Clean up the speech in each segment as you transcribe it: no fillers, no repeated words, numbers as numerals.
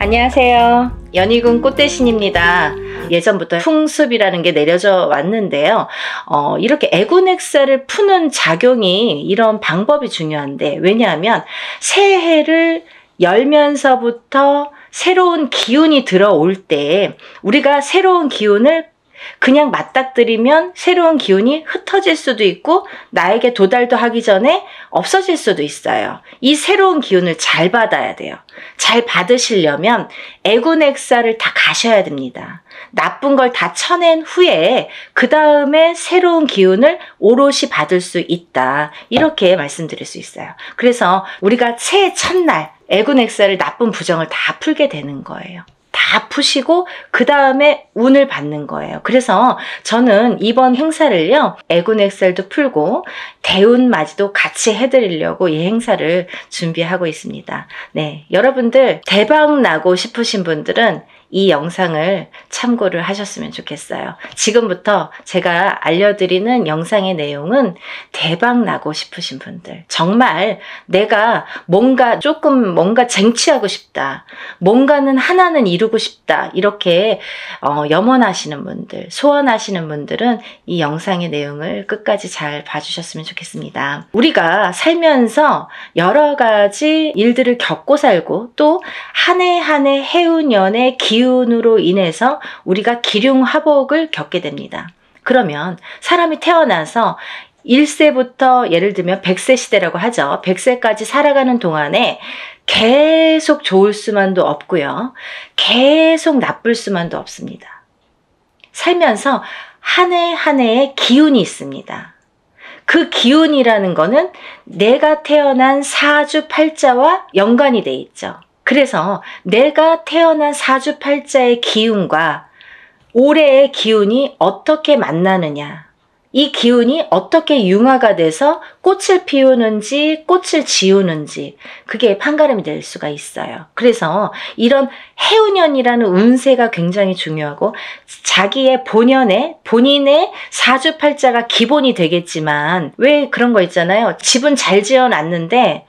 안녕하세요. 연희군 꽃대신입니다. 예전부터 풍습이라는 게 내려져 왔는데요. 이렇게 애군액살을 푸는 작용이 이런 방법이 중요한데, 왜냐하면 새해를 열면서부터 새로운 기운이 들어올 때 우리가 새로운 기운을 그냥 맞닥뜨리면 새로운 기운이 흩어질 수도 있고 나에게 도달도 하기 전에 없어질 수도 있어요. 이 새로운 기운을 잘 받아야 돼요. 잘 받으시려면 애군액살을 다 가셔야 됩니다. 나쁜 걸 다 쳐낸 후에 그 다음에 새로운 기운을 오롯이 받을 수 있다. 이렇게 말씀드릴 수 있어요. 그래서 우리가 새해 첫날 애군액살을 나쁜 부정을 다 풀게 되는 거예요. 다 푸시고 그 다음에 운을 받는 거예요. 그래서 저는 이번 행사를요, 애군액살도 풀고 대운맞이도 같이 해드리려고 이 행사를 준비하고 있습니다. 네, 여러분들 대박 나고 싶으신 분들은 이 영상을 참고를 하셨으면 좋겠어요. 지금부터 제가 알려드리는 영상의 내용은 대박 나고 싶으신 분들, 정말 내가 뭔가 쟁취하고 싶다, 뭔가는 하나는 이루고 싶다, 이렇게 염원하시는 분들, 소원하시는 분들은 이 영상의 내용을 끝까지 잘 봐주셨으면 좋겠습니다. 우리가 살면서 여러 가지 일들을 겪고 살고 또 한 해 한 해 해운년의 기운으로 인해서 우리가 기륭화복을 겪게 됩니다. 그러면 사람이 태어나서 1세부터 예를 들면 100세 시대라고 하죠. 100세까지 살아가는 동안에 계속 좋을 수만도 없고요. 계속 나쁠 수만도 없습니다. 살면서 한 해 한 해의 기운이 있습니다. 그 기운이라는 거는 내가 태어난 사주팔자와 연관이 돼 있죠. 그래서 내가 태어난 사주팔자의 기운과 올해의 기운이 어떻게 만나느냐, 이 기운이 어떻게 융화가 돼서 꽃을 피우는지 꽃을 지우는지, 그게 판가름이 될 수가 있어요. 그래서 이런 해운년이라는 운세가 굉장히 중요하고, 자기의 본인의 사주팔자가 기본이 되겠지만, 왜 그런 거 있잖아요. 집은 잘 지어놨는데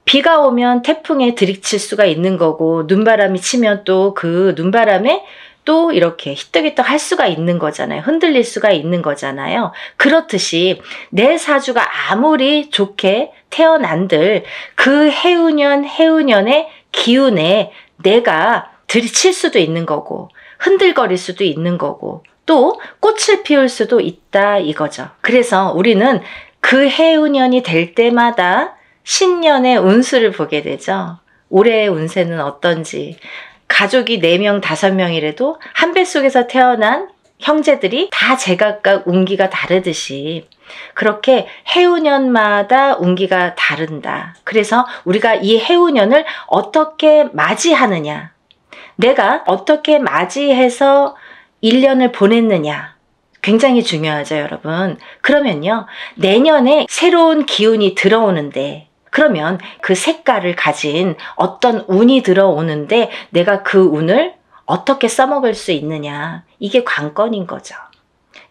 비가 오면 태풍에 들이칠 수가 있는 거고, 눈바람이 치면 또 그 눈바람에 또 이렇게 히떡히떡 할 수가 있는 거잖아요. 흔들릴 수가 있는 거잖아요. 그렇듯이 내 사주가 아무리 좋게 태어난들 그 해운년의 기운에 내가 들이칠 수도 있는 거고, 흔들거릴 수도 있는 거고, 또 꽃을 피울 수도 있다 이거죠. 그래서 우리는 그 해운년이 될 때마다 신년의 운수를 보게 되죠. 올해의 운세는 어떤지. 가족이 4명, 5명이라도 한 뱃속에서 태어난 형제들이 다 제각각 운기가 다르듯이 그렇게 해운년마다 운기가 다른다. 그래서 우리가 이 해운년을 어떻게 맞이하느냐, 내가 어떻게 맞이해서 1년을 보냈느냐, 굉장히 중요하죠, 여러분. 그러면요, 내년에 새로운 기운이 들어오는데, 그러면 그 색깔을 가진 어떤 운이 들어오는데 내가 그 운을 어떻게 써먹을 수 있느냐, 이게 관건인 거죠.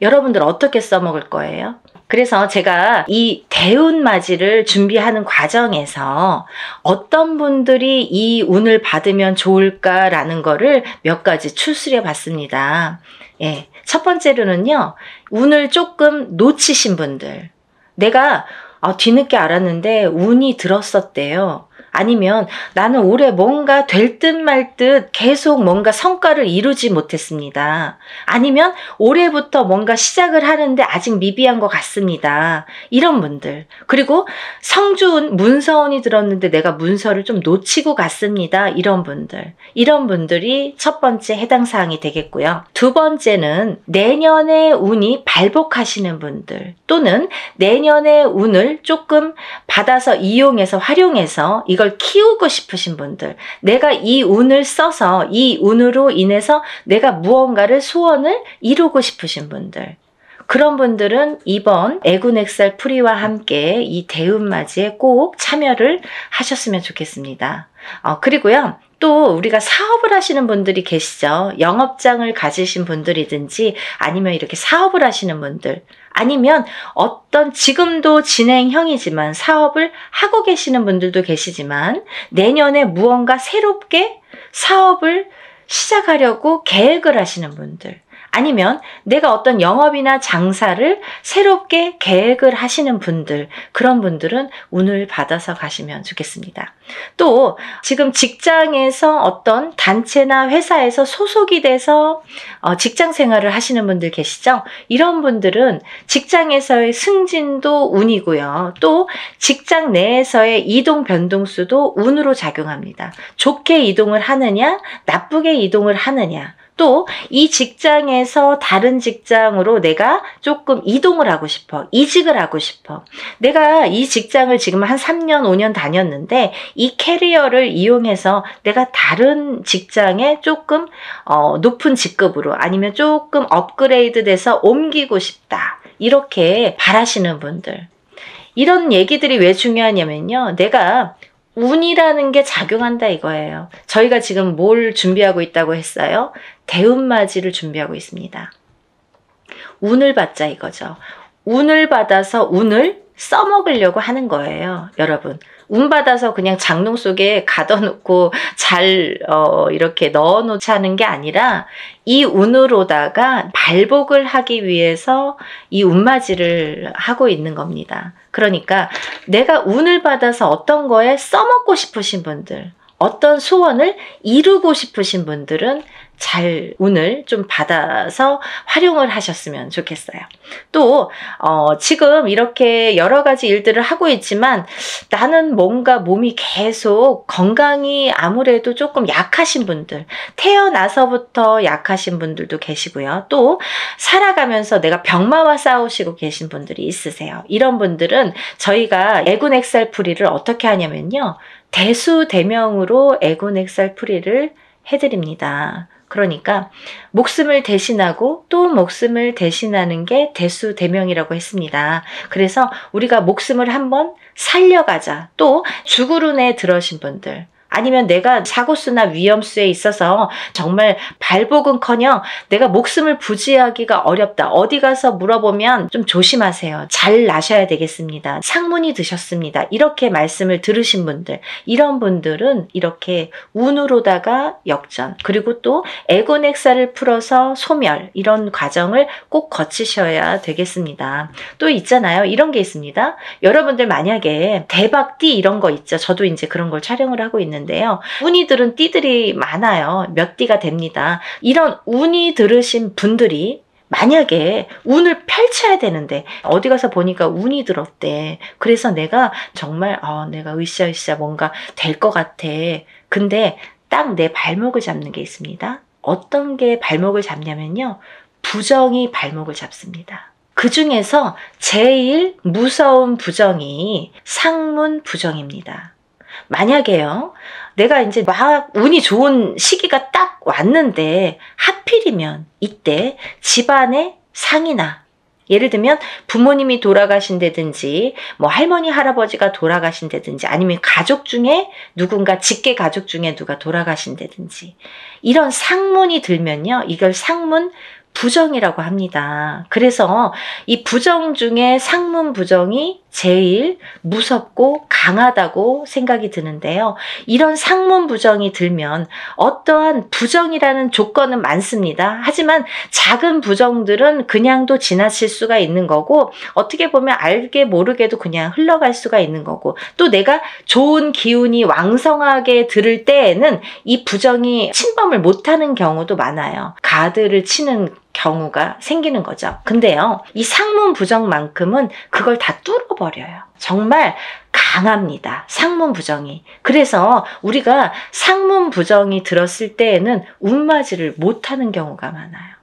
여러분들 어떻게 써먹을 거예요? 그래서 제가 이 대운맞이를 준비하는 과정에서 어떤 분들이 이 운을 받으면 좋을까라는 거를 몇 가지 추스려 봤습니다. 예, 첫 번째로는요, 운을 조금 놓치신 분들, 내가 뒤늦게 알았는데 운이 들었었대요. 아니면 나는 올해 뭔가 될 듯 말 듯 계속 뭔가 성과를 이루지 못했습니다. 아니면 올해부터 뭔가 시작을 하는데 아직 미비한 것 같습니다. 이런 분들. 그리고 성주운, 문서운이 들었는데 내가 문서를 좀 놓치고 갔습니다. 이런 분들. 이런 분들이 첫 번째 해당 사항이 되겠고요. 두 번째는 내년의 운이 발복하시는 분들, 또는 내년의 운을 조금 받아서 이용해서 활용해서 이걸 키우고 싶으신 분들, 내가 이 운을 써서 이 운으로 인해서 내가 무언가를 소원을 이루고 싶으신 분들, 그런 분들은 이번 애군액살 풀이와 함께 이 대운맞이에 꼭 참여를 하셨으면 좋겠습니다. 그리고요, 또 우리가 사업을 하시는 분들이 계시죠. 영업장을 가지신 분들이든지 아니면 이렇게 사업을 하시는 분들, 아니면 어떤 지금도 진행형이지만 사업을 하고 계시는 분들도 계시지만 내년에 무언가 새롭게 사업을 시작하려고 계획을 하시는 분들, 아니면 내가 어떤 영업이나 장사를 새롭게 계획을 하시는 분들, 그런 분들은 운을 받아서 가시면 좋겠습니다. 또 지금 직장에서 어떤 단체나 회사에서 소속이 돼서 직장 생활을 하시는 분들 계시죠? 이런 분들은 직장에서의 승진도 운이고요. 또 직장 내에서의 이동 변동수도 운으로 작용합니다. 좋게 이동을 하느냐, 나쁘게 이동을 하느냐, 또 이 직장에서 다른 직장으로 내가 조금 이동을 하고 싶어, 이직을 하고 싶어. 내가 이 직장을 지금 한 3년, 5년 다녔는데 이 캐리어를 이용해서 내가 다른 직장에 조금 높은 직급으로 아니면 조금 업그레이드 돼서 옮기고 싶다. 이렇게 바라시는 분들. 이런 얘기들이 왜 중요하냐면요. 내가 운이라는 게 작용한다 이거예요. 저희가 지금 뭘 준비하고 있다고 했어요? 대운맞이를 준비하고 있습니다. 운을 받자 이거죠. 운을 받아서 운을 써먹으려고 하는 거예요. 여러분. 운 받아서 그냥 장롱 속에 가둬놓고 잘 이렇게 넣어놓지 하는 게 아니라 이 운으로다가 발복을 하기 위해서 이 운맞이를 하고 있는 겁니다. 그러니까 내가 운을 받아서 어떤 거에 써먹고 싶으신 분들, 어떤 소원을 이루고 싶으신 분들은 잘 운을 좀 받아서 활용을 하셨으면 좋겠어요. 또 지금 이렇게 여러 가지 일들을 하고 있지만 나는 뭔가 몸이 계속 건강이 아무래도 조금 약하신 분들, 태어나서부터 약하신 분들도 계시고요. 또 살아가면서 내가 병마와 싸우시고 계신 분들이 있으세요. 이런 분들은 저희가 애군액살풀이를 어떻게 하냐면요. 대수대명으로 애군액살풀이를 해드립니다. 그러니까 목숨을 대신하고 또 목숨을 대신하는 게 대수대명이라고 했습니다. 그래서 우리가 목숨을 한번 살려가자. 또 죽으run에 들어신 분들, 아니면 내가 사고수나 위험수에 있어서 정말 발복은커녕 내가 목숨을 부지하기가 어렵다. 어디 가서 물어보면 좀 조심하세요. 잘 나셔야 되겠습니다. 상문이 드셨습니다. 이렇게 말씀을 들으신 분들, 이런 분들은 이렇게 운으로다가 역전, 그리고 또 애곤액사를 풀어서 소멸, 이런 과정을 꼭 거치셔야 되겠습니다. 또 있잖아요. 이런 게 있습니다. 여러분들 만약에 대박띠 이런 거 있죠. 저도 이제 그런 걸 촬영을 하고 있는데요. 운이 들은 띠들이 많아요. 몇 띠가 됩니다. 이런 운이 들으신 분들이 만약에 운을 펼쳐야 되는데 어디 가서 보니까 운이 들었대. 그래서 내가 정말 내가 으쌰으쌰 뭔가 될 것 같아. 근데 딱 내 발목을 잡는 게 있습니다. 어떤 게 발목을 잡냐면요. 부정이 발목을 잡습니다. 그 중에서 제일 무서운 부정이 상문 부정입니다. 만약에요, 내가 이제 막 운이 좋은 시기가 딱 왔는데 하필이면 이때 집안에 상이나, 예를 들면 부모님이 돌아가신다든지 뭐 할머니 할아버지가 돌아가신다든지 아니면 가족 중에 누군가 직계 가족 중에 누가 돌아가신다든지 이런 상문이 들면요, 이걸 상문 부정이라고 합니다. 그래서 이 부정 중에 상문 부정이 제일 무섭고 강하다고 생각이 드는데요. 이런 상문 부정이 들면 어떠한 부정이라는 조건은 많습니다. 하지만 작은 부정들은 그냥도 지나칠 수가 있는 거고, 어떻게 보면 알게 모르게도 그냥 흘러갈 수가 있는 거고, 또 내가 좋은 기운이 왕성하게 들을 때에는 이 부정이 침범을 못하는 경우도 많아요. 가드를 치는 경우가 생기는 거죠. 근데요, 이 상문 부정만큼은 그걸 다 뚫어버려요. 정말 강합니다. 상문 부정이. 그래서 우리가 상문 부정이 들었을 때에는 운맞이를 못하는 경우가 많아요.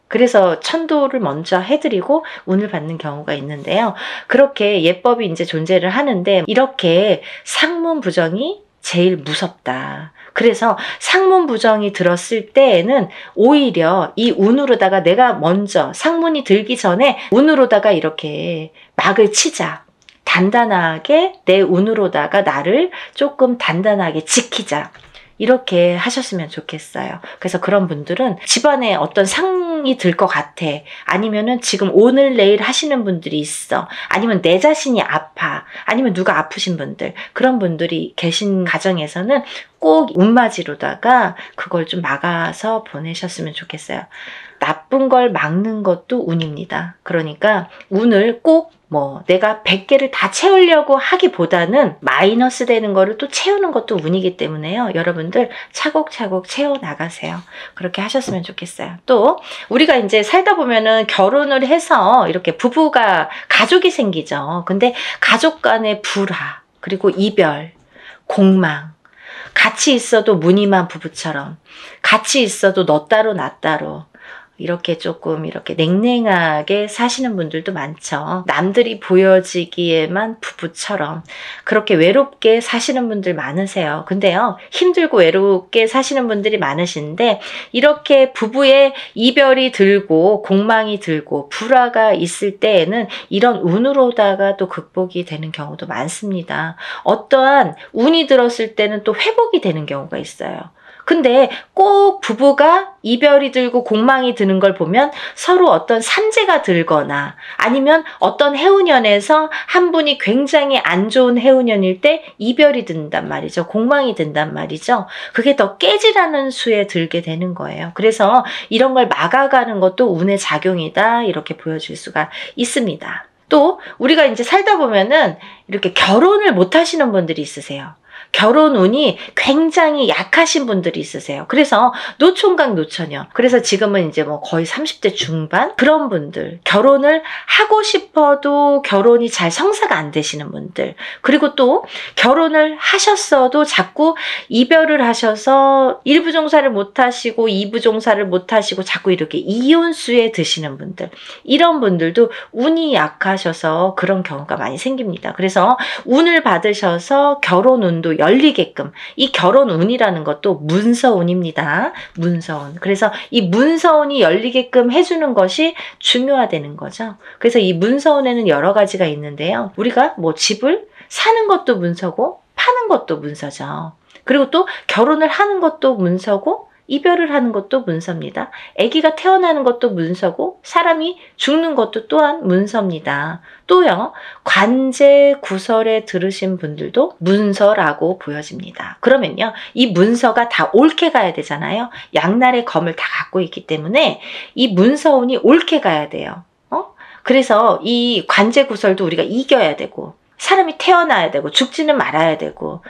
그래서 천도를 먼저 해드리고 운을 받는 경우가 있는데요. 그렇게 예법이 이제 존재를 하는데 이렇게 상문 부정이 제일 무섭다. 그래서 상문 부정이 들었을 때에는 오히려 이 운으로다가 내가 먼저 상문이 들기 전에 운으로다가 이렇게 막을 치자. 단단하게 내 운으로다가 나를 조금 단단하게 지키자. 이렇게 하셨으면 좋겠어요. 그래서 그런 분들은 집안에 어떤 상이 들 것 같아. 아니면은 지금 오늘 내일 하시는 분들이 있어. 아니면 내 자신이 아파. 아니면 누가 아프신 분들. 그런 분들이 계신 가정에서는 꼭 운맞이로다가 그걸 좀 막아서 보내셨으면 좋겠어요. 나쁜 걸 막는 것도 운입니다. 그러니까 운을 꼭 내가 100개를 다 채우려고 하기보다는 마이너스 되는 거를 또 채우는 것도 운이기 때문에요. 여러분들 차곡차곡 채워 나가세요. 그렇게 하셨으면 좋겠어요. 또 우리가 이제 살다 보면은 결혼을 해서 이렇게 부부가 가족이 생기죠. 근데 가족 간의 불화, 그리고 이별, 공망, 같이 있어도 무늬만 부부처럼, 같이 있어도 너 따로 나 따로, 이렇게 조금 이렇게 냉랭하게 사시는 분들도 많죠. 남들이 보여지기에만 부부처럼 그렇게 외롭게 사시는 분들 많으세요. 근데요, 힘들고 외롭게 사시는 분들이 많으신데 이렇게 부부의 이별이 들고 공망이 들고 불화가 있을 때에는 이런 운으로다가 또 극복이 되는 경우도 많습니다. 어떠한 운이 들었을 때는 또 회복이 되는 경우가 있어요. 근데 꼭 부부가 이별이 들고 공망이 드는 걸 보면 서로 어떤 산재가 들거나 아니면 어떤 해운년에서 한 분이 굉장히 안 좋은 해운년일 때 이별이 든단 말이죠. 공망이 든단 말이죠. 그게 더 깨지라는 수에 들게 되는 거예요. 그래서 이런 걸 막아가는 것도 운의 작용이다, 이렇게 보여줄 수가 있습니다. 또 우리가 이제 살다 보면은 이렇게 결혼을 못 하시는 분들이 있으세요. 결혼 운이 굉장히 약하신 분들이 있으세요. 그래서 노총각 노처녀. 그래서 지금은 이제 거의 30대 중반 그런 분들, 결혼을 하고 싶어도 결혼이 잘 성사가 안 되시는 분들, 그리고 또 결혼을 하셨어도 자꾸 이별을 하셔서 1부 종사를 못 하시고 2부 종사를 못 하시고 자꾸 이렇게 이혼수에 드시는 분들, 이런 분들도 운이 약하셔서 그런 경우가 많이 생깁니다. 그래서 운을 받으셔서 결혼 운도 열리게끔, 이 결혼 운이라는 것도 문서운입니다. 문서운. 그래서 이 문서운이 열리게끔 해주는 것이 중요하다는 거죠. 그래서 이 문서운에는 여러 가지가 있는데요. 우리가 집을 사는 것도 문서고 파는 것도 문서죠. 그리고 또 결혼을 하는 것도 문서고 이별을 하는 것도 문서입니다. 아기가 태어나는 것도 문서고 사람이 죽는 것도 또한 문서입니다. 또요, 관제 구설에 들으신 분들도 문서라고 보여집니다. 그러면요, 이 문서가 다 옳게 가야 되잖아요. 양날의 검을 다 갖고 있기 때문에 이 문서운이 옳게 가야 돼요. 그래서 이 관제 구설도 우리가 이겨야 되고, 사람이 태어나야 되고, 죽지는 말아야 되고,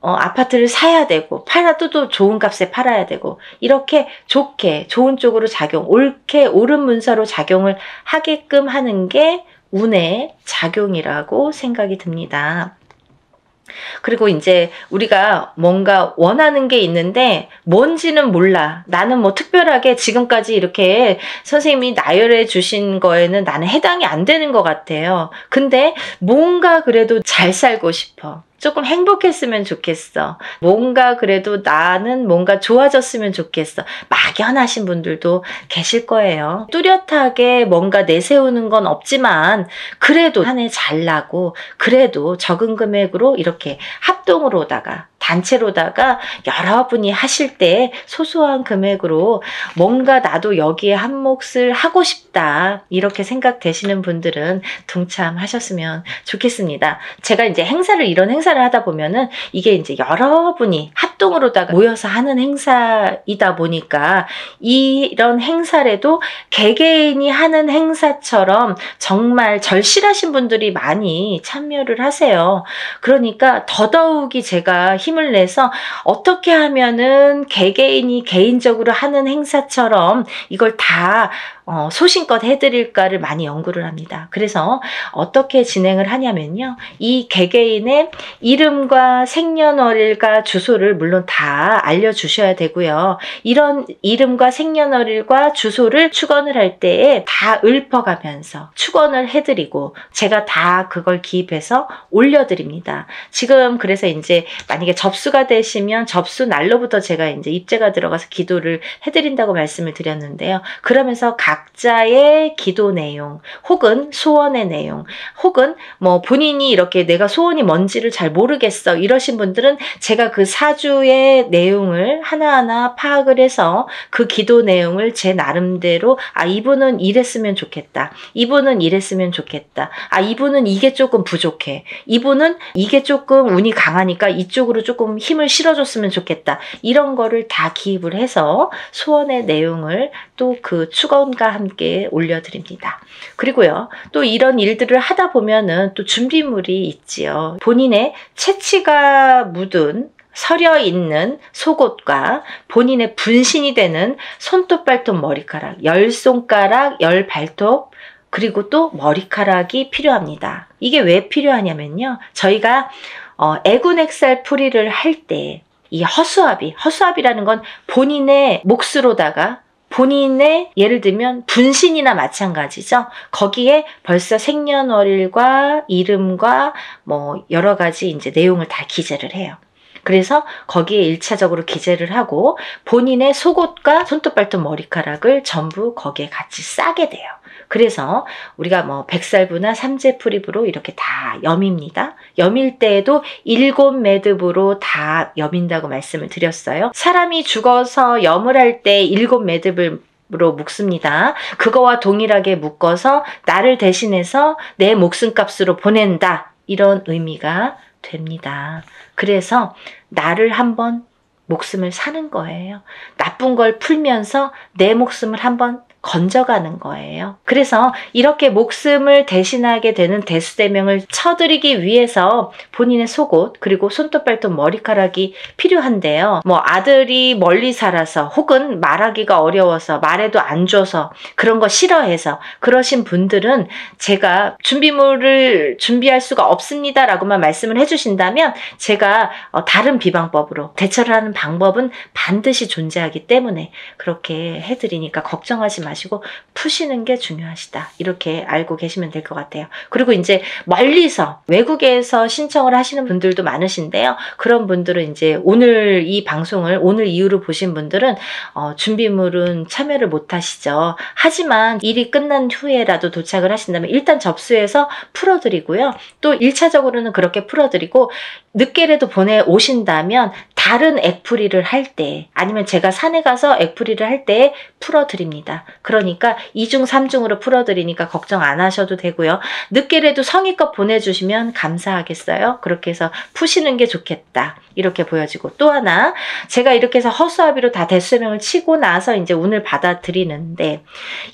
아파트를 사야 되고, 팔아도 또 좋은 값에 팔아야 되고, 이렇게 좋게, 좋은 쪽으로 옳게, 옳은 문서로 작용을 하게끔 하는 게 운의 작용이라고 생각이 듭니다. 그리고 이제 우리가 뭔가 원하는 게 있는데 뭔지는 몰라. 나는 특별하게 지금까지 이렇게 선생님이 나열해 주신 거에는 나는 해당이 안 되는 것 같아요. 근데 뭔가 그래도 잘 살고 싶어. 조금 행복했으면 좋겠어. 뭔가 그래도 나는 뭔가 좋아졌으면 좋겠어. 막연하신 분들도 계실 거예요. 뚜렷하게 뭔가 내세우는 건 없지만 그래도 한 해 잘 나고, 그래도 적은 금액으로 이렇게 합동으로다가 단체로다가 여러분이 하실 때 소소한 금액으로 뭔가 나도 여기에 한 몫을 하고 싶다, 이렇게 생각되시는 분들은 동참하셨으면 좋겠습니다. 제가 이제 이런 행사를 하다 보면은 이게 이제 여러분이 합동으로다가 모여서 하는 행사이다 보니까 이런 행사라도 개개인이 하는 행사처럼 정말 절실하신 분들이 많이 참여를 하세요. 그러니까 더더욱이 제가 힘을 내서 어떻게 하면은 개개인이 개인적으로 하는 행사처럼 이걸 다 소신껏 해드릴까를 많이 연구를 합니다. 그래서 어떻게 진행을 하냐면요, 이 개개인의 이름과 생년월일과 주소를 물론 다 알려주셔야 되고요. 이런 이름과 생년월일과 주소를 축원을 할 때에 다 읊어가면서 축원을 해드리고 제가 다 그걸 기입해서 올려드립니다. 지금 그래서 이제 만약에 접수가 되시면 접수 날로부터 제가 이제 입제가 들어가서 기도를 해드린다고 말씀을 드렸는데요. 그러면서 각 각자의 기도 내용 혹은 소원의 내용 혹은 뭐 본인이 이렇게 내가 소원이 뭔지를 잘 모르겠어 이러신 분들은 제가 그 사주의 내용을 하나하나 파악을 해서 그 기도 내용을 제 나름대로 이분은 이랬으면 좋겠다. 이분은 이랬으면 좋겠다. 이분은 이게 조금 부족해. 이분은 이게 조금 운이 강하니까 이쪽으로 조금 힘을 실어줬으면 좋겠다. 이런 거를 다 기입을 해서 소원의 내용을 또 그 축원과 함께 올려드립니다. 그리고요, 또 이런 일들을 하다 보면은 또 준비물이 있지요. 본인의 채취가 묻은 서려 있는 속옷과 본인의 분신이 되는 손톱, 발톱, 머리카락, 10손가락, 10발톱, 그리고 또 머리카락이 필요합니다. 이게 왜 필요하냐면요. 저희가 애군액살 풀이를 할 때 이 허수아비라는 건 본인의 몫으로다가 본인의 예를 들면 분신이나 마찬가지죠. 거기에 벌써 생년월일과 이름과 뭐 여러 가지 이제 내용을 다 기재를 해요. 그래서 거기에 1차적으로 기재를 하고 본인의 속옷과 손톱, 발톱, 머리카락을 전부 거기에 같이 싸게 돼요. 그래서 우리가 뭐 백살부나 삼재풀입으로 이렇게 다 염입니다. 염일 때에도 7매듭으로 다 염인다고 말씀을 드렸어요. 사람이 죽어서 염을 할 때 7매듭을 으로 묶습니다. 그거와 동일하게 묶어서 나를 대신해서 내 목숨값으로 보낸다. 이런 의미가 됩니다. 그래서 나를 한번 목숨을 사는 거예요. 나쁜 걸 풀면서 내 목숨을 한번 건져가는 거예요. 그래서 이렇게 목숨을 대신하게 되는 대수대명을 쳐드리기 위해서 본인의 속옷 그리고 손톱, 발톱, 머리카락이 필요한데요. 뭐 아들이 멀리 살아서 혹은 말하기가 어려워서 말해도 안 줘서 그런 거 싫어해서 그러신 분들은 제가 준비물을 준비할 수가 없습니다 라고만 말씀을 해주신다면 제가 다른 비방법으로 대처를 하는 방법은 반드시 존재하기 때문에 그렇게 해드리니까 걱정하지 마시고 푸시는 게 중요하시다. 이렇게 알고 계시면 될 것 같아요. 그리고 이제 멀리서 외국에서 신청을 하시는 분들도 많으신데요. 그런 분들은 이제 오늘 이 방송을 오늘 이후로 보신 분들은 준비물은 참여를 못 하시죠. 하지만 일이 끝난 후에라도 도착을 하신다면 일단 접수해서 풀어드리고요. 또 1차적으로는 그렇게 풀어드리고 늦게라도 보내오신다면 다른 액풀이를 할 때 아니면 제가 산에 가서 액풀이를 할 때 풀어드립니다. 그러니까 2중 3중으로 풀어드리니까 걱정 안 하셔도 되고요. 늦게라도 성의껏 보내주시면 감사하겠어요. 그렇게 해서 푸시는 게 좋겠다. 이렇게 보여지고 또 하나 제가 이렇게 해서 허수아비로 다 대수명을 치고 나서 이제 운을 받아들이는데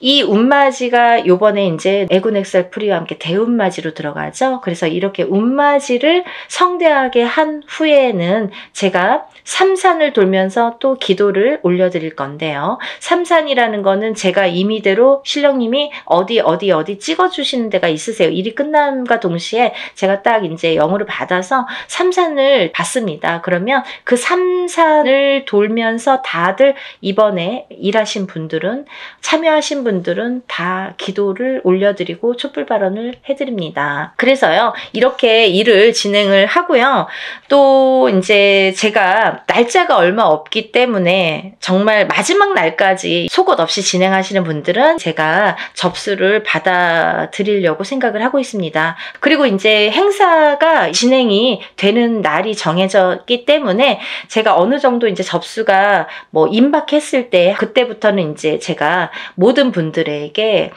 이 운맞이가 요번에 이제 애군액살 풀이와 함께 대운맞이로 들어가죠. 그래서 이렇게 운맞이를 성대하게 한 후에는 제가 삼산을 돌면서 또 기도를 올려드릴 건데요. 삼산이라는 거는 제가 임의대로 신령님이 어디 찍어주시는 데가 있으세요. 일이 끝남과 동시에 제가 딱 이제 영으로 받아서 삼산을 받습니다. 그러면 그 삼산을 돌면서 다들 이번에 일하신 분들은 참여하신 분들은 다 기도를 올려드리고 촛불 발언을 해드립니다. 그래서요 이렇게 일을 진행을 하고요. 또 이제 제가 날짜가 얼마 없기 때문에 정말 마지막 날까지 속옷 없이 진행하시는 분들은 제가 접수를 받아드리려고 생각을 하고 있습니다. 그리고 이제 행사가 진행이 되는 날이 정해졌기 때문에 제가 어느 정도 이제 접수가 뭐 임박했을 때 그때부터는 이제 제가 모든 분들에게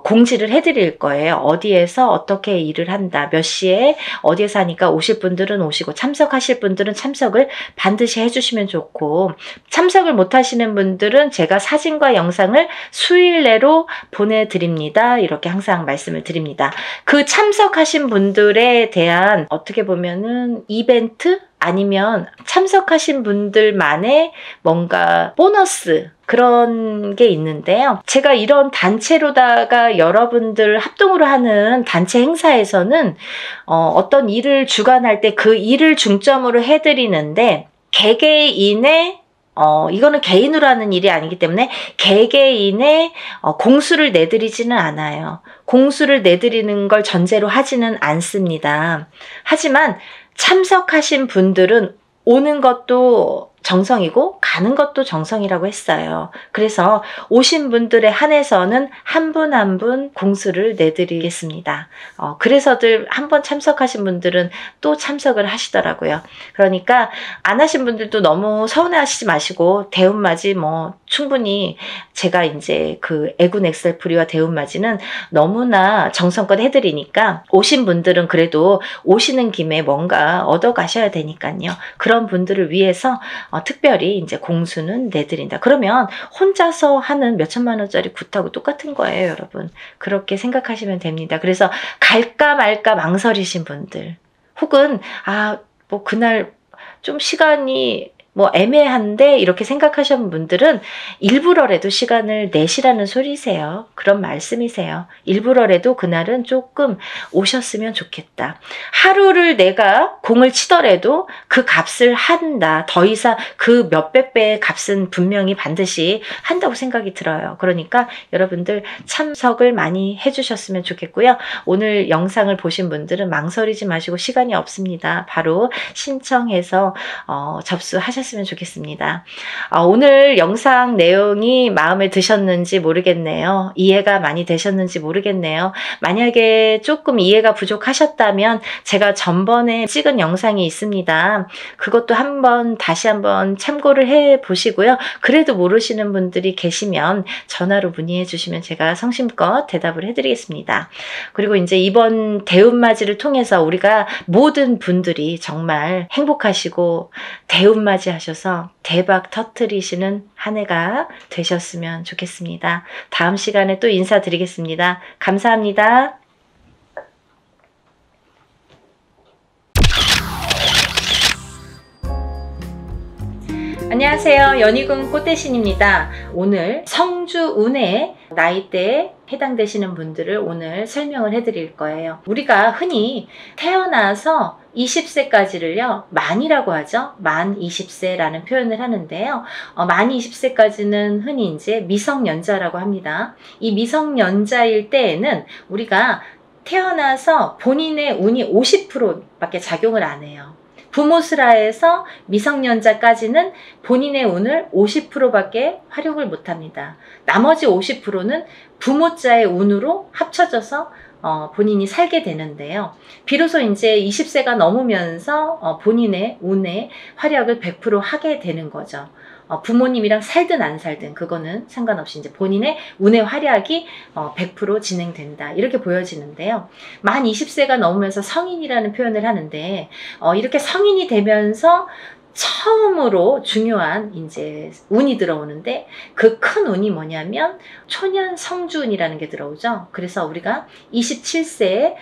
공지를 해드릴 거예요. 어디에서 어떻게 일을 한다, 몇 시에 어디에서 하니까 오실 분들은 오시고 참석하실 분들은 참석을 반드시 해주시면 좋고 참석을 못 하시는 분들은 제가 사진과 영상을 수일 내로 보내드립니다. 이렇게 항상 말씀을 드립니다. 그 참석하신 분들에 대한 어떻게 보면은 이벤트? 아니면 참석하신 분들만의 뭔가 보너스 그런 게 있는데요. 제가 이런 단체로다가 여러분들 합동으로 하는 단체 행사에서는 어떤 일을 주관할 때 그 일을 중점으로 해드리는데 개개인의 이거는 개인으로 하는 일이 아니기 때문에 개개인의 공수를 내드리지는 않아요. 공수를 내드리는 걸 전제로 하지는 않습니다. 하지만 참석하신 분들은 오는 것도 정성이고 가는 것도 정성이라고 했어요. 그래서 오신 분들에 한해서는 한 분 한 분 공수를 내드리겠습니다. 그래서들 한번 참석하신 분들은 또 참석을 하시더라고요. 그러니까 안 하신 분들도 너무 서운해하시지 마시고 대운맞이 뭐 충분히 제가 이제 그 애군 엑셀프리와 대운맞이는 너무나 정성껏 해드리니까 오신 분들은 그래도 오시는 김에 뭔가 얻어 가셔야 되니까요. 그런 분들을 위해서 특별히 이제 공수는 내드린다. 그러면 혼자서 하는 몇천만 원짜리 굿하고 똑같은 거예요, 여러분. 그렇게 생각하시면 됩니다. 그래서 갈까 말까 망설이신 분들, 혹은 뭐 그날 좀 시간이 뭐 애매한데 이렇게 생각하시는 분들은 일부러라도 시간을 내시라는 소리세요. 그런 말씀이세요. 일부러라도 그날은 조금 오셨으면 좋겠다. 하루를 내가 공을 치더라도 그 값을 한다. 더 이상 그 몇백 배의 값은 분명히 반드시 한다고 생각이 들어요. 그러니까 여러분들 참석을 많이 해주셨으면 좋겠고요. 오늘 영상을 보신 분들은 망설이지 마시고, 시간이 없습니다. 바로 신청해서 접수하셨으면 좋겠습니다. 오늘 영상 내용이 마음에 드셨는지 모르겠네요. 이해가 많이 되셨는지 모르겠네요. 만약에 조금 이해가 부족하셨다면 제가 전번에 찍은 영상이 있습니다. 그것도 다시 한번 참고를 해 보시고요. 그래도 모르시는 분들이 계시면 전화로 문의해 주시면 제가 성심껏 대답을 해드리겠습니다. 그리고 이제 이번 대운맞이를 통해서 우리가 모든 분들이 정말 행복하시고 대운맞이 하셔서 대박 터뜨리시는 한 해가 되셨으면 좋겠습니다. 다음 시간에 또 인사드리겠습니다. 감사합니다. 안녕하세요. 연희군 꽃대신입니다. 오늘 성주운의 나이대에 해당되시는 분들을 오늘 설명을 해드릴 거예요. 우리가 흔히 태어나서 20세까지를요, 만이라고 하죠. 만 20세라는 표현을 하는데요. 만 20세까지는 흔히 이제 미성년자라고 합니다. 이 미성년자일 때에는 우리가 태어나서 본인의 운이 50%밖에 작용을 안 해요. 부모스라에서 미성년자까지는 본인의 운을 50%밖에 활용을 못합니다. 나머지 50%는 부모자의 운으로 합쳐져서 본인이 살게 되는데요. 비로소 이제 20세가 넘으면서 본인의 운의 활약을 100% 하게 되는 거죠. 부모님이랑 살든 안 살든 그거는 상관없이 이제 본인의 운의 활약이 100% 진행된다, 이렇게 보여지는데요. 만 20세가 넘으면서 성인이라는 표현을 하는데 이렇게 성인이 되면서 처음으로 중요한 이제 운이 들어오는데, 그 큰 운이 뭐냐면 초년 성주운이라는 게 들어오죠. 그래서 우리가 27세에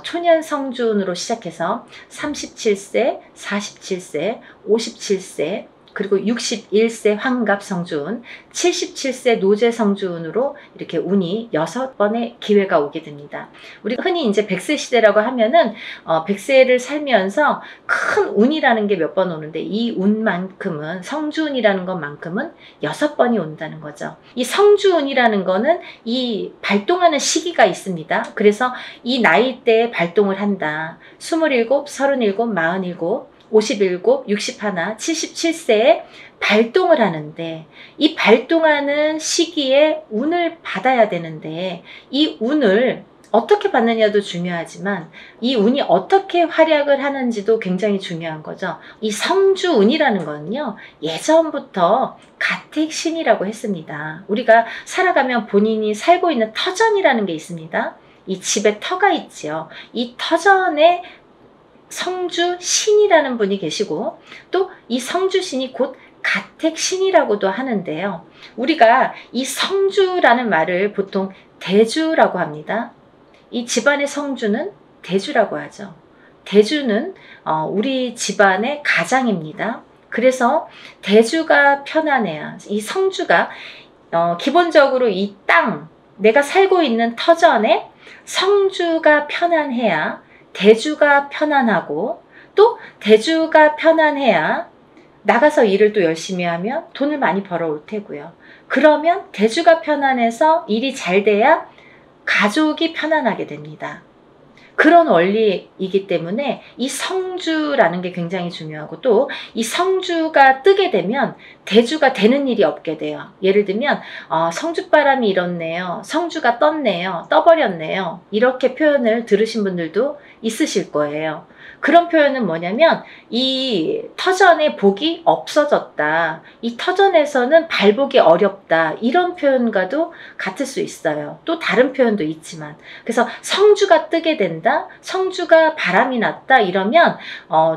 초년 성주운으로 시작해서 37세, 47세, 57세, 그리고 61세 환갑 성주운, 77세 노제 성주운으로 이렇게 운이 6번의 기회가 오게 됩니다. 우리가 흔히 이제 100세 시대라고 하면은 100세를 살면서 큰 운이라는 게 몇 번 오는데, 이 운만큼은, 성주운이라는 것만큼은 6번이 온다는 거죠. 이 성주운이라는 거는 이 발동하는 시기가 있습니다. 그래서 이 나이대에 발동을 한다. 27, 37, 47, 57, 61, 77세에 발동을 하는데, 이 발동하는 시기에 운을 받아야 되는데, 이 운을 어떻게 받느냐도 중요하지만 이 운이 어떻게 활약을 하는지도 굉장히 중요한 거죠. 이 성주운이라는 거는요, 예전부터 가택신이라고 했습니다. 우리가 살아가면 본인이 살고 있는 터전이라는 게 있습니다. 이 집에 터가 있지요. 이 터전에 성주신이라는 분이 계시고, 또 이 성주신이 곧 가택신이라고도 하는데요. 우리가 이 성주라는 말을 보통 대주라고 합니다. 이 집안의 성주는 대주라고 하죠. 대주는 우리 집안의 가장입니다. 그래서 대주가 편안해야, 이 성주가 기본적으로 이 땅, 내가 살고 있는 터전에 성주가 편안해야 대주가 편안하고, 또 대주가 편안해야 나가서 일을 또 열심히 하면 돈을 많이 벌어올 테고요. 그러면 대주가 편안해서 일이 잘 돼야 가족이 편안하게 됩니다. 그런 원리이기 때문에 이 성주라는 게 굉장히 중요하고, 또 이 성주가 뜨게 되면 대주가 되는 일이 없게 돼요. 예를 들면 성주바람이 일었네요, 성주가 떴네요, 떠버렸네요, 이렇게 표현을 들으신 분들도 있으실 거예요. 그런 표현은 뭐냐면 이 터전의 복이 없어졌다, 이 터전에서는 발복이 어렵다, 이런 표현과도 같을 수 있어요. 또 다른 표현도 있지만, 그래서 성주가 뜨게 된다, 성주가 바람이 났다, 이러면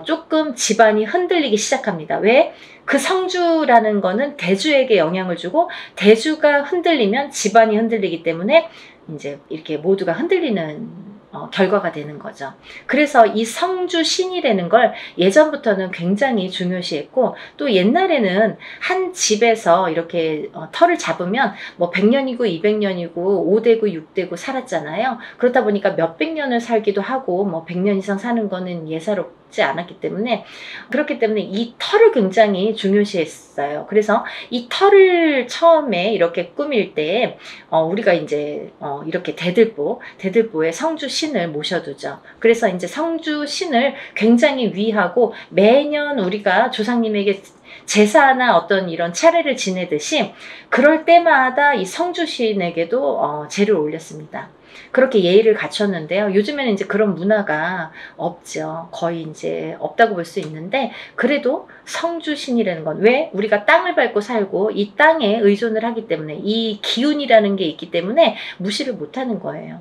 조금 집안이 흔들리기 시작합니다. 왜? 그 성주라는 거는 대주에게 영향을 주고, 대주가 흔들리면 집안이 흔들리기 때문에 이제 이렇게 모두가 흔들리는 결과가 되는 거죠. 그래서 이 성주신이라는 걸 예전부터는 굉장히 중요시했고, 또 옛날에는 한 집에서 이렇게 터를 잡으면 뭐 100년이고 200년이고 5대고 6대고 살았잖아요. 그렇다 보니까 몇백 년을 살기도 하고 뭐 100년 이상 사는 거는 예사롭지 않았기 때문에, 그렇기 때문에 이 터를 굉장히 중요시했어요. 그래서 이 터를 처음에 이렇게 꾸밀 때 우리가 이제 이렇게 대들보에 성주신을 모셔두죠. 그래서 이제 성주신을 굉장히 위하고, 매년 우리가 조상님에게 제사나 어떤 이런 차례를 지내듯이 그럴 때마다 이 성주신에게도 제를 올렸습니다. 그렇게 예의를 갖췄는데요. 요즘에는 이제 그런 문화가 없죠. 거의 이제 없다고 볼 수 있는데, 그래도 성주신이라는 건, 왜? 우리가 땅을 밟고 살고 이 땅에 의존을 하기 때문에, 이 기운이라는 게 있기 때문에 무시를 못하는 거예요.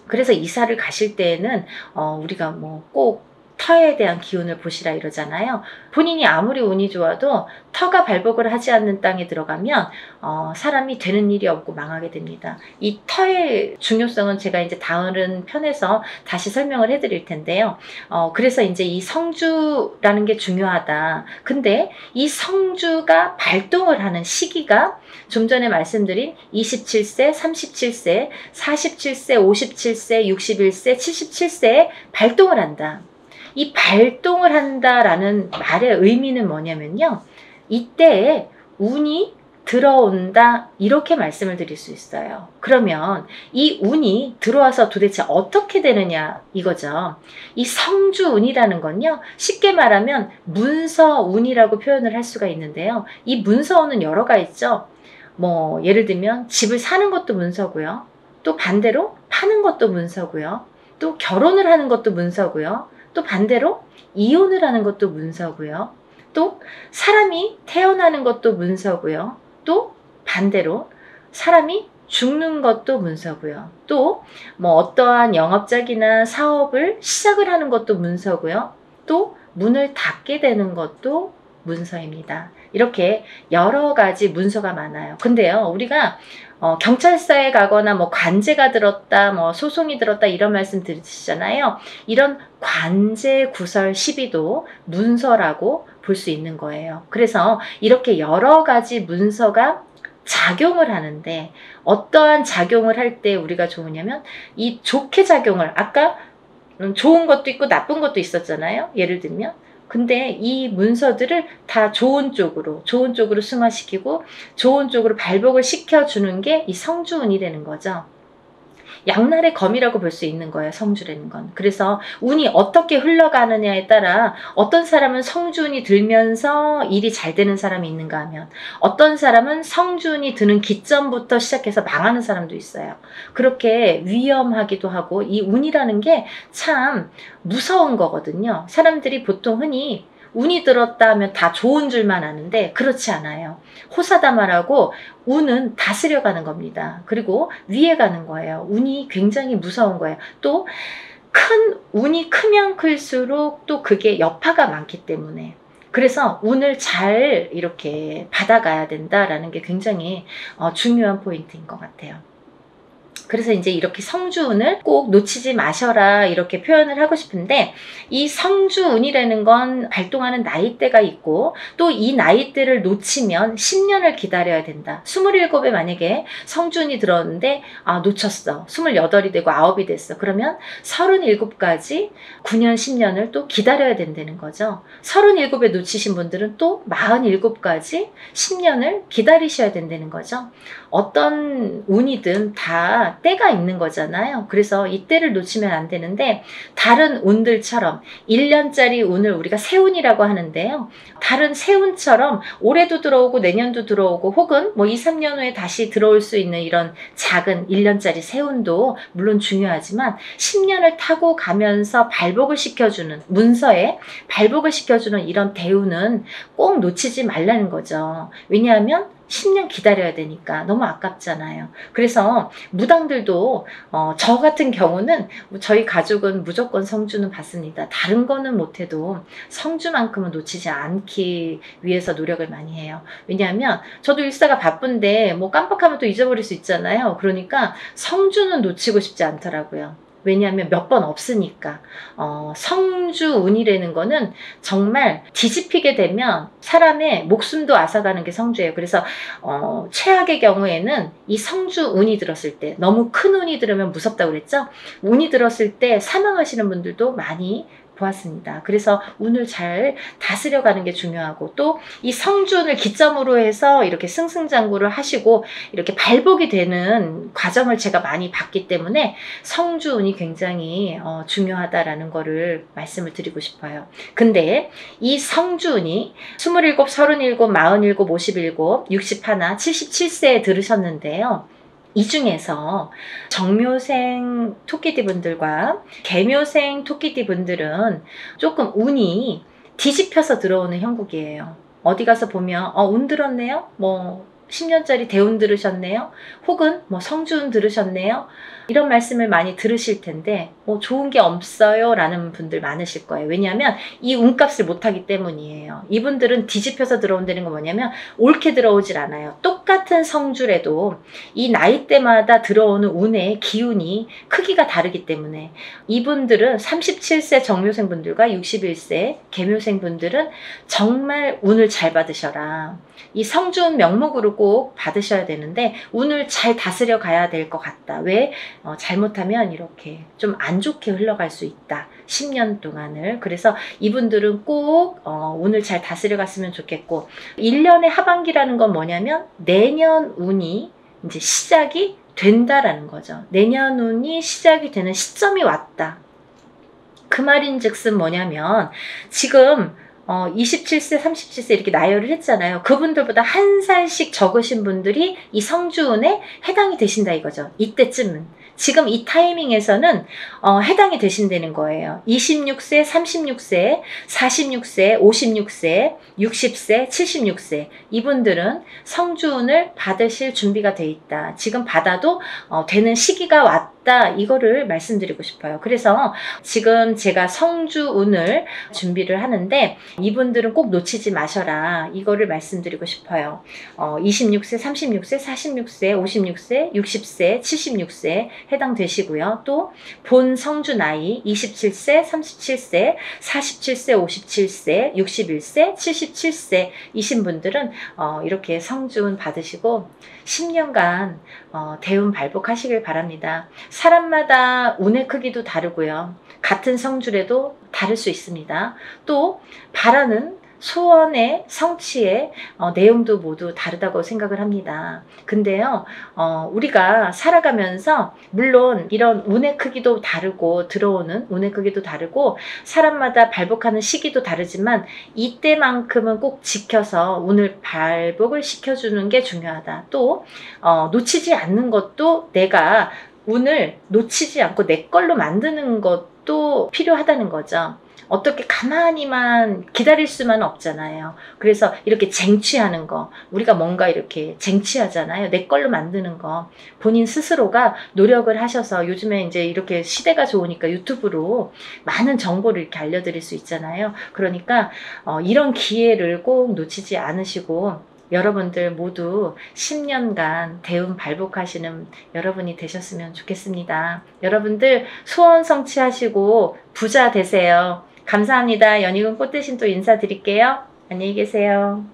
그래서 이사를 가실 때에는 우리가 뭐 꼭 터에 대한 기운을 보시라 이러잖아요. 본인이 아무리 운이 좋아도 터가 발복을 하지 않는 땅에 들어가면 사람이 되는 일이 없고 망하게 됩니다. 이 터의 중요성은 제가 이제 다른 편에서 다시 설명을 해드릴 텐데요. 그래서 이제 이 성주라는 게 중요하다. 근데 이 성주가 발동을 하는 시기가 좀 전에 말씀드린 27세, 37세, 47세, 57세, 61세, 77세에 발동을 한다. 이 발동을 한다라는 말의 의미는 뭐냐면요, 이때에 운이 들어온다, 이렇게 말씀을 드릴 수 있어요. 그러면 이 운이 들어와서 도대체 어떻게 되느냐 이거죠. 이 성주운이라는 건요, 쉽게 말하면 문서운이라고 표현을 할 수가 있는데요. 이 문서운은 여러가 있죠. 뭐 예를 들면 집을 사는 것도 문서고요, 또 반대로 파는 것도 문서고요, 또 결혼을 하는 것도 문서고요, 또 반대로 이혼을 하는 것도 문서고요, 또 사람이 태어나는 것도 문서고요, 또 반대로 사람이 죽는 것도 문서고요, 또 뭐 어떠한 영업작이나 사업을 시작을 하는 것도 문서고요, 또 문을 닫게 되는 것도 문서입니다. 이렇게 여러 가지 문서가 많아요. 근데요, 우리가 경찰서에 가거나 뭐 관제가 들었다, 뭐 소송이 들었다, 이런 말씀 들으시잖아요. 이런 관제 구설 시비도 문서라고 볼 수 있는 거예요. 그래서 이렇게 여러 가지 문서가 작용을 하는데, 어떠한 작용을 할 때 우리가 좋으냐면, 이 좋게 작용을, 아까 좋은 것도 있고 나쁜 것도 있었잖아요. 예를 들면, 근데 이 문서들을 다 좋은 쪽으로 승화시키고 좋은 쪽으로 발복을 시켜주는 게 이 성주운이라는 거죠. 양날의 검이라고 볼 수 있는 거예요, 성주라는 건. 그래서 운이 어떻게 흘러가느냐에 따라 어떤 사람은 성주운이 들면서 일이 잘 되는 사람이 있는가 하면, 어떤 사람은 성주운이 드는 기점부터 시작해서 망하는 사람도 있어요. 그렇게 위험하기도 하고, 이 운이라는 게 참 무서운 거거든요. 사람들이 보통 흔히 운이 들었다 하면 다 좋은 줄만 아는데 그렇지 않아요. 호사다마라고 운은 다스려가는 겁니다. 그리고 위에 가는 거예요. 운이 굉장히 무서운 거예요. 또 큰 운이 크면 클수록 또 그게 여파가 많기 때문에, 그래서 운을 잘 이렇게 받아가야 된다라는 게 굉장히 중요한 포인트인 것 같아요. 그래서 이제 이렇게 성주운을 꼭 놓치지 마셔라, 이렇게 표현을 하고 싶은데, 이 성주운이라는 건 발동하는 나이대가 있고, 또 이 나이대를 놓치면 10년을 기다려야 된다. 27에 만약에 성주운이 들었는데 놓쳤어. 28이 되고 9이 됐어. 그러면 37까지 9년 10년을 또 기다려야 된다는 거죠. 37에 놓치신 분들은 또 47까지 10년을 기다리셔야 된다는 거죠. 어떤 운이든 다 때가 있는 거잖아요. 그래서 이 때를 놓치면 안 되는데 다른 운들처럼 1년짜리 운을 우리가 세운이라고 하는데요. 다른 세운처럼 올해도 들어오고 내년도 들어오고 혹은 뭐 2, 3년 후에 다시 들어올 수 있는 이런 작은 1년짜리 세운도 물론 중요하지만 10년을 타고 가면서 발복을 시켜주는 문서에 발복을 시켜주는 이런 대운은 꼭 놓치지 말라는 거죠. 왜냐하면 10년 기다려야 되니까 너무 아깝잖아요. 그래서 무당들도 저 같은 경우는 저희 가족은 무조건 성주는 받습니다. 다른 거는 못해도 성주만큼은 놓치지 않기 위해서 노력을 많이 해요. 왜냐하면 저도 일사가 바쁜데 뭐 깜빡하면 또 잊어버릴 수 있잖아요. 그러니까 성주는 놓치고 싶지 않더라고요. 왜냐하면 몇 번 없으니까. 성주 운이라는 거는 정말 뒤집히게 되면 사람의 목숨도 앗아가는 게 성주예요. 그래서 최악의 경우에는 이 성주 운이 들었을 때, 너무 큰 운이 들으면 무섭다고 그랬죠? 운이 들었을 때 사망하시는 분들도 많이 보았습니다. 그래서 운을 잘 다스려가는 게 중요하고 또 이 성주운을 기점으로 해서 이렇게 승승장구를 하시고 이렇게 발복이 되는 과정을 제가 많이 봤기 때문에 성주운이 굉장히 중요하다라는 거를 말씀을 드리고 싶어요. 근데 이 성주운이 27, 37, 47, 57, 61, 77세에 들으셨는데요. 이 중에서 정묘생 토끼띠 분들과 개묘생 토끼띠 분들은 조금 운이 뒤집혀서 들어오는 형국이에요. 어디 가서 보면 운 들었네요? 뭐 10년짜리 대운 들으셨네요? 혹은 뭐 성주운 들으셨네요? 이런 말씀을 많이 들으실 텐데 좋은 게 없어요 라는 분들 많으실 거예요. 왜냐하면 이 운값을 못하기 때문이에요. 이분들은 뒤집혀서 들어온다는 건 뭐냐면 옳게 들어오질 않아요. 똑같은 성주래도 이 나이대마다 들어오는 운의 기운이 크기가 다르기 때문에 이분들은 37세 정묘생 분들과 61세 개묘생 분들은 정말 운을 잘 받으셔라. 이 성주운 명목으로 꼭 받으셔야 되는데 운을 잘 다스려 가야 될 것 같다. 왜? 잘못하면 이렇게 좀 안 좋게 흘러갈 수 있다. 10년 동안을. 그래서 이분들은 꼭 운을 잘 다스려 갔으면 좋겠고 1년의 하반기라는 건 뭐냐면 내년 운이 이제 시작이 된다라는 거죠. 내년 운이 시작이 되는 시점이 왔다. 그 말인즉슨 뭐냐면 지금 27세, 37세 이렇게 나열을 했잖아요. 그분들보다 한 살씩 적으신 분들이 이 성주운에 해당이 되신다 이거죠. 이때쯤은. 지금 이 타이밍에서는 해당이 되신다는 거예요. 26세, 36세, 46세, 56세, 60세, 76세 이분들은 성주운을 받으실 준비가 돼 있다. 지금 받아도 되는 시기가 왔다. 이거를 말씀드리고 싶어요. 그래서 지금 제가 성주운을 준비를 하는데 이분들은 꼭 놓치지 마셔라. 이거를 말씀드리고 싶어요. 26세, 36세, 46세, 56세, 60세, 76세 해당되시고요. 또 본 성주 나이 27세, 37세, 47세, 57세, 61세, 77세 이신 분들은 이렇게 성주운 받으시고 10년간 대운 발복하시길 바랍니다. 사람마다 운의 크기도 다르고요. 같은 성주래도 다를 수 있습니다. 또 바라는 소원의 성취의 내용도 모두 다르다고 생각을 합니다. 근데요, 우리가 살아가면서 물론 이런 운의 크기도 다르고 들어오는 운의 크기도 다르고 사람마다 발복하는 시기도 다르지만 이때만큼은 꼭 지켜서 운을 발복을 시켜주는 게 중요하다. 또 놓치지 않는 것도 내가 운을 놓치지 않고 내 걸로 만드는 것도 필요하다는 거죠. 어떻게 가만히만 기다릴 수만 없잖아요. 그래서 이렇게 쟁취하는 거, 우리가 뭔가 이렇게 쟁취하잖아요. 내 걸로 만드는 거. 본인 스스로가 노력을 하셔서 요즘에 이제 이렇게 시대가 좋으니까 유튜브로 많은 정보를 이렇게 알려드릴 수 있잖아요. 그러니까 이런 기회를 꼭 놓치지 않으시고 여러분들 모두 10년간 대운 발복하시는 여러분이 되셨으면 좋겠습니다. 여러분들 소원 성취하시고 부자 되세요. 감사합니다. 연희군 꽃대신 또 인사드릴게요. 안녕히 계세요.